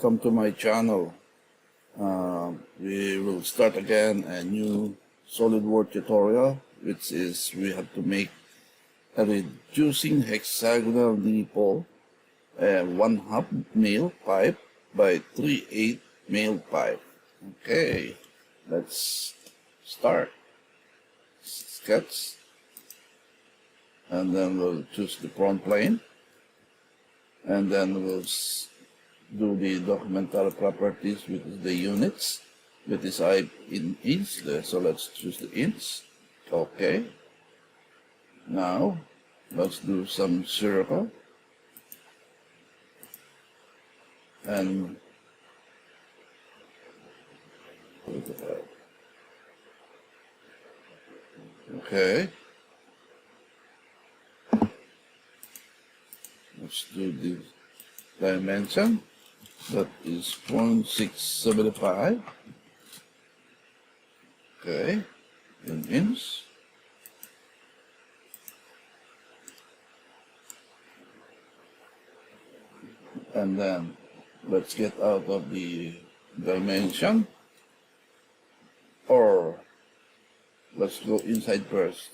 welcome to my channel. We will start again a new SolidWorks tutorial, which is we have to make a reducing hexagonal nipple, a 1/2 mil pipe by 3/8 mil pipe. Okay, let's start. Sketch, and then we'll choose the front plane, and then we'll do the documentary properties with the units, with this I in inch. So let's choose the inch. Okay. Now let's do some circle, and okay. Let's do the dimension. That is 0.675. Okay, in inch. And then let's get out of the dimension, or let's go inside first.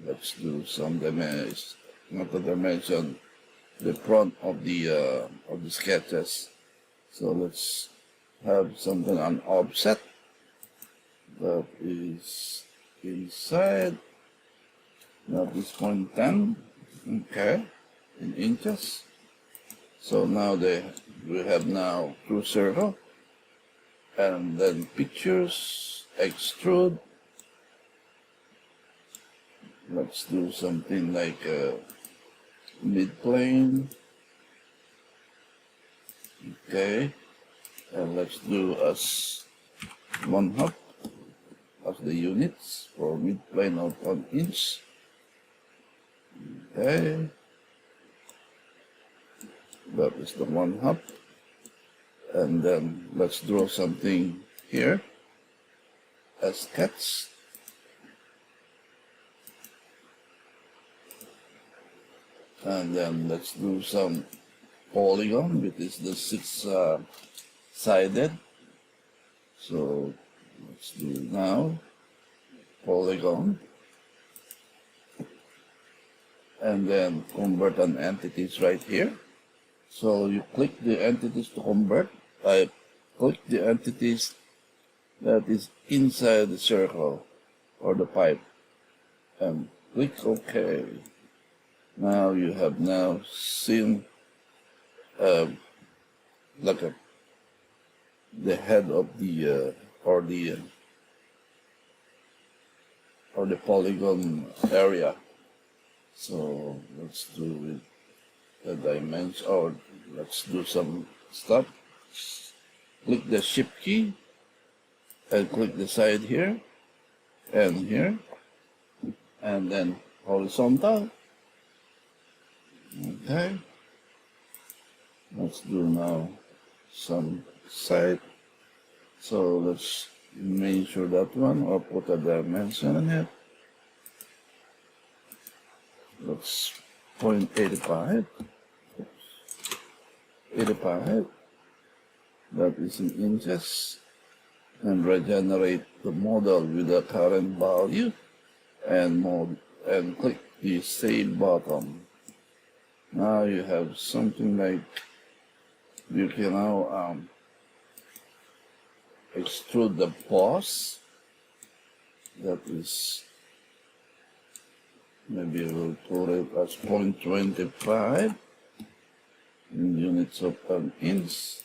Let's do some dimension, not the dimension, the front of the sketches. So let's have something on offset that is inside. That is 0.10. Okay, in inches. So now we have now two circle, and then pictures, extrude. Let's do something like a mid-plane. Okay, and let's do as 1/2 of the units for mid-plane of 1 inch. Okay, that is the 1/2, and then let's draw something here, a sketch. And then let's do some polygon, which is the 6-sided. So let's do now polygon, and then convert an entities right here. So you click the entities to convert. I click the entities that is inside the circle or the pipe, and click OK. Now you have now seen like the head of the or the polygon area. So let's do with the dimension, or let's do some stuff. Click the shift key and click the side here and here, and then horizontal. Okay, let's do now some side. So let's measure that one, or put a dimension in it. That's 0.85. 85. That is in inches. And regenerate the model with the current value, and click the save button. Now you have something like, you can now extrude the boss. That is, maybe we'll put it as 0.25 in units of an inch.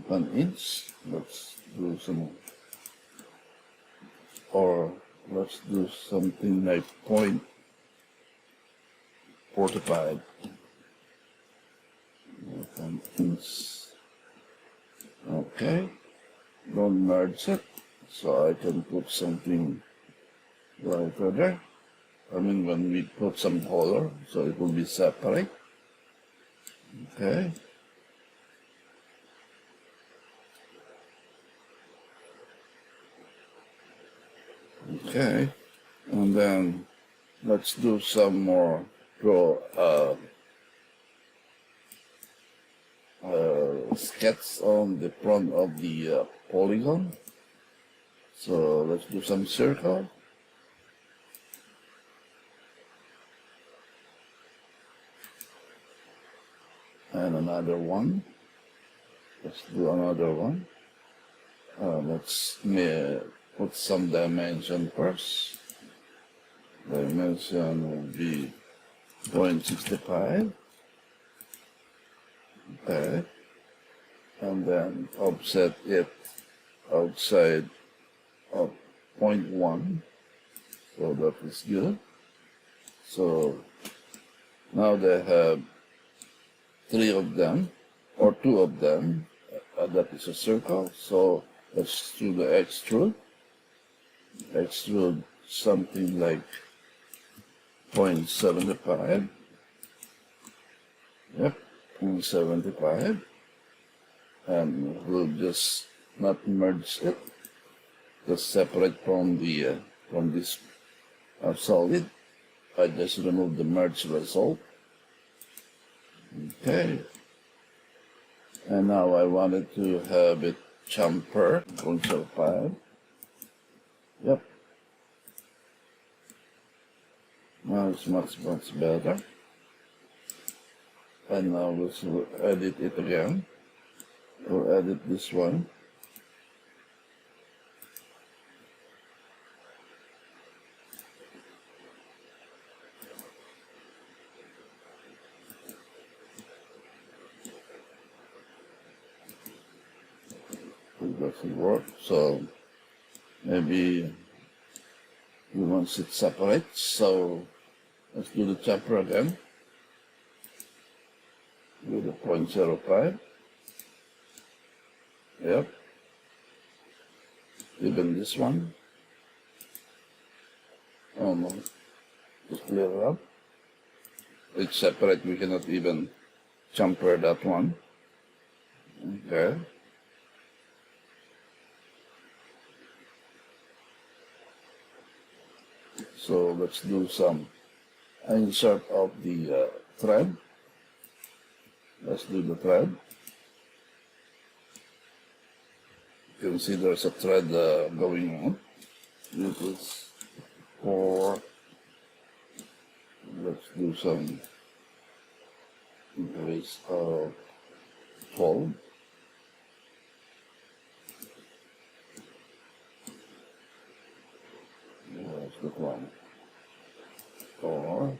An inch. Let's do some, or let's do something like 0.45. An inch. Okay, don't merge it, so I can put something right there. I mean, when we put some color, so it will be separate. Okay. Okay, and then let's do some more draw sketch on the front of the polygon. So let's do some circle. And another one. Let's do another one. Let's put some dimension first. Dimension will be 0.65. Okay. And then offset it outside of 0.1. So that is good. So now they have 3 of them, or 2 of them. That is a circle. So let's do the extrude. Extrude something like 0.75. Yep, 0.75. And we'll just not merge it. Just separate from the from this solid. I just remove the merge result. Okay. And now I wanted to have it chamfer 0.05. Yep. Now it's much better. And now let's edit it again. We'll edit this one. It doesn't work, so maybe we want it separate. So let's do the chamfer again. Do the 0.05. Yep. Even this one. Oh no. Just clear it up. It's separate. We cannot even chamfer that one. Okay. So let's do some insert of the thread. Let's do the thread. You can see there's a thread going on. This is for, let's do some increase of fold. That's the one. Or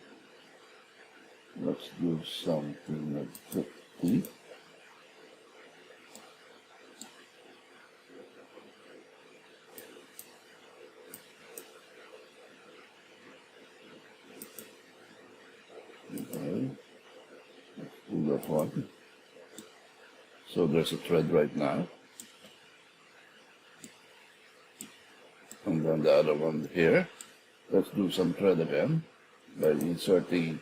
let's do something like 50. Okay, let's do that one. So there's a thread right now. And then the other one here. Let's do some thread again by inserting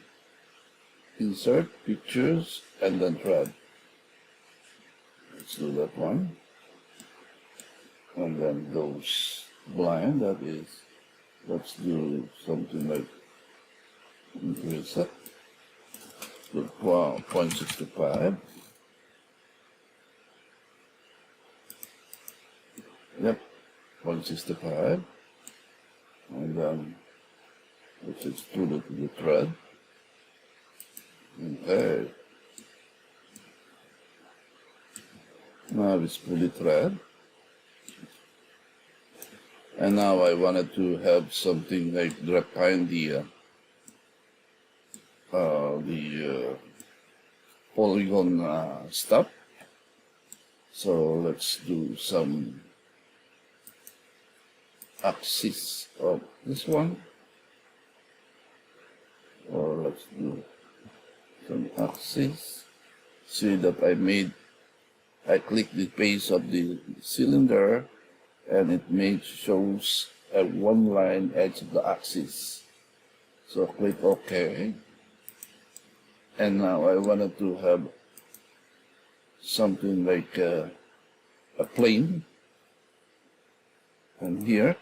insert pictures and then thread. Let's do that one. And then those blind, that is, let's do something like increase it to 0.65. Yep, 0.65. And then let's extrude it to the thread. Okay. Now it's fully thread. And now I wanted to have something like behind the polygon stuff. So let's do some axis of this one. Or let's do some axis. See that I click the face of the cylinder and it shows a one line edge of the axis. So click OK. And now I wanted to have something like a plane. And here,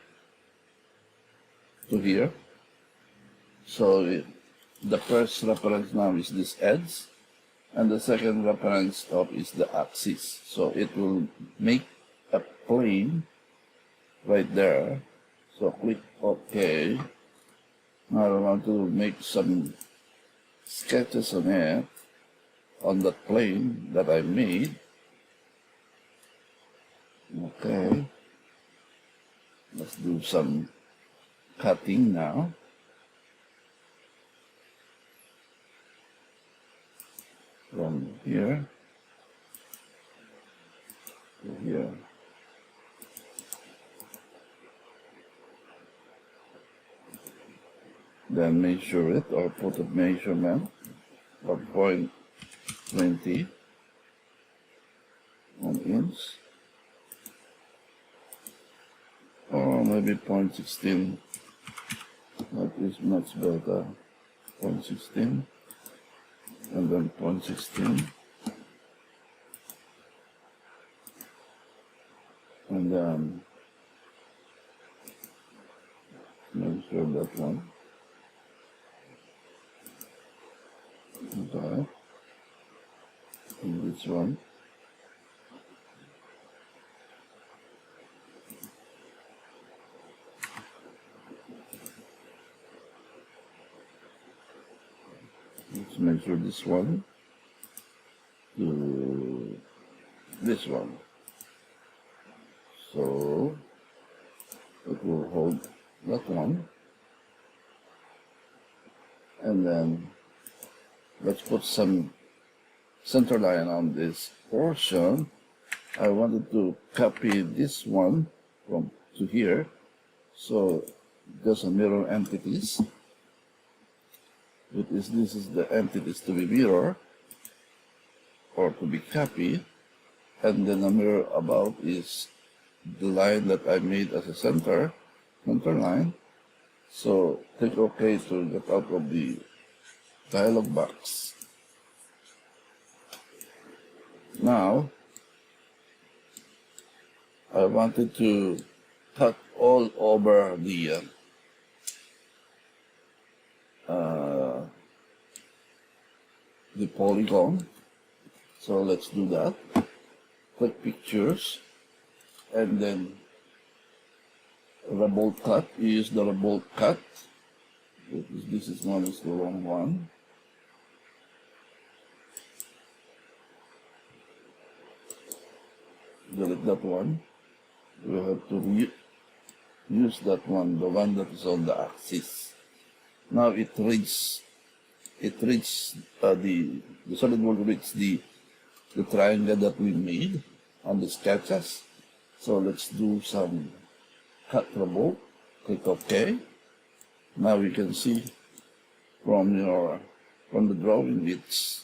to here. So the first reference now is this edge, and the second reference top is the axis. So it will make a plane right there. So click OK. Now I want to make some sketches on it, on that plane that I made. Okay. Let's do some cutting now. From here to here. Then measure it or put a measurement of 0.20 on inch, or maybe 0.16. That is much better. 0.16, and then 0.16, and then measure that one. Okay, and this one. Let's measure this one to this one. So it will hold that one. And then let's put some center line on this portion. I wanted to copy this one from to here. So there's a mirror entities. This is the entities to be mirror or to be copied, and then the mirror above is the line that I made as a center line. So click OK to get out of the dialog box. Now I wanted to cut all over the polygon. So let's do that. Click pictures, and then revolve cut. Use the revolve cut. This is one is the wrong one. Delete that one. We have to use that one, the one that is on the axis. Now it reaches the SolidWorks reaches the triangle that we made on the sketches. So let's do some cut revolve. Click OK. Now you can see from the drawing it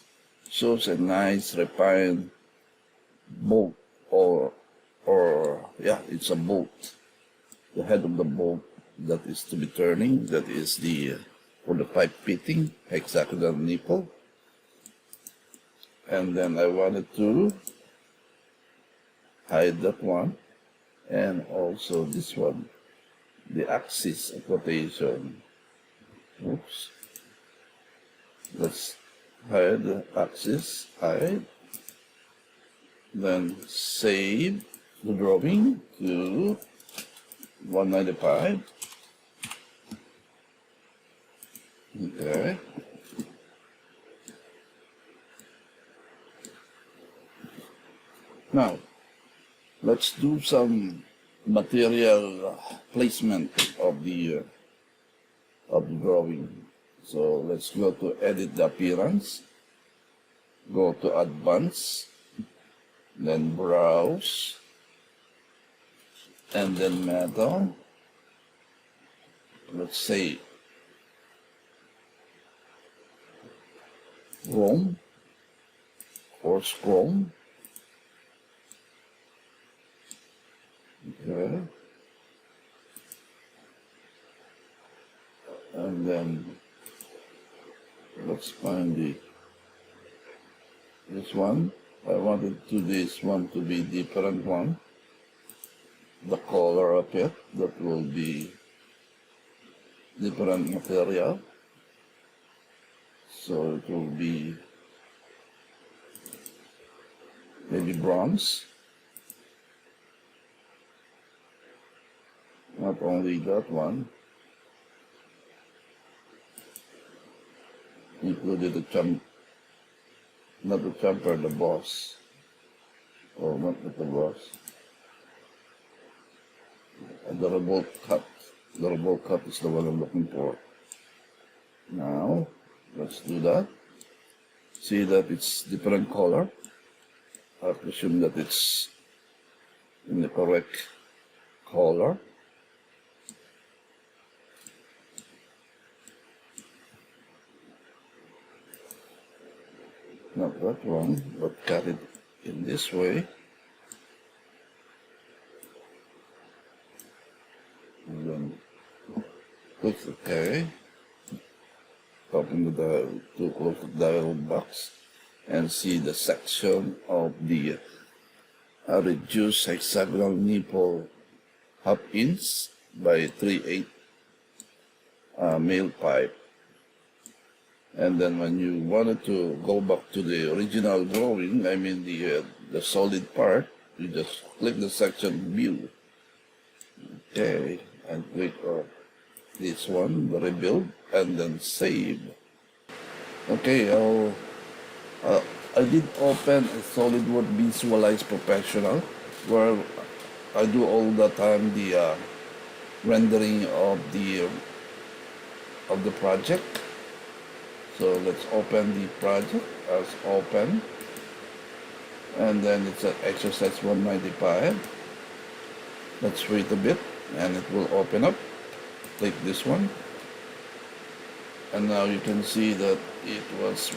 shows a nice refined bolt, or yeah, it's a bolt. The head of the bolt that is to be turning, that is for the pipe fitting, hexagonal nipple. And then I wanted to hide that one, and also this one, the axis of rotation. Oops. Let's hide the axis, hide. Then save the drawing to 195. Okay. Now, let's do some material placement of the drawing. So let's go to edit the appearance, go to advanced, then browse, and then metal. Let's say chrome or chrome. Okay. And then let's find this one. I wanted this one to be different one. The color of it, that will be different material. So it will be maybe bronze. Not only that one, included not the jumper, the boss. Or not the boss. And the revolt cut. The revolt cut is the one I'm looking for. Now, let's do that. See that it's different color. I presume that it's in the correct color. Not that one, but cut it in this way. And then click OK. Open to close the dialog box and see the section of the reduced hexagonal nipple 1/2 inch by 3/8 male pipe. And then when you wanted to go back to the original drawing, I mean the solid part, you just click the section view. Okay, and click on this one, the rebuild, and then save. Okay, I did open a SolidWorks Visualize Professional, where I do all the time the rendering of the project. So let's open the project as open, and then it's at exercise 195. Let's wait a bit and it will open up. Click this one, and now you can see that it was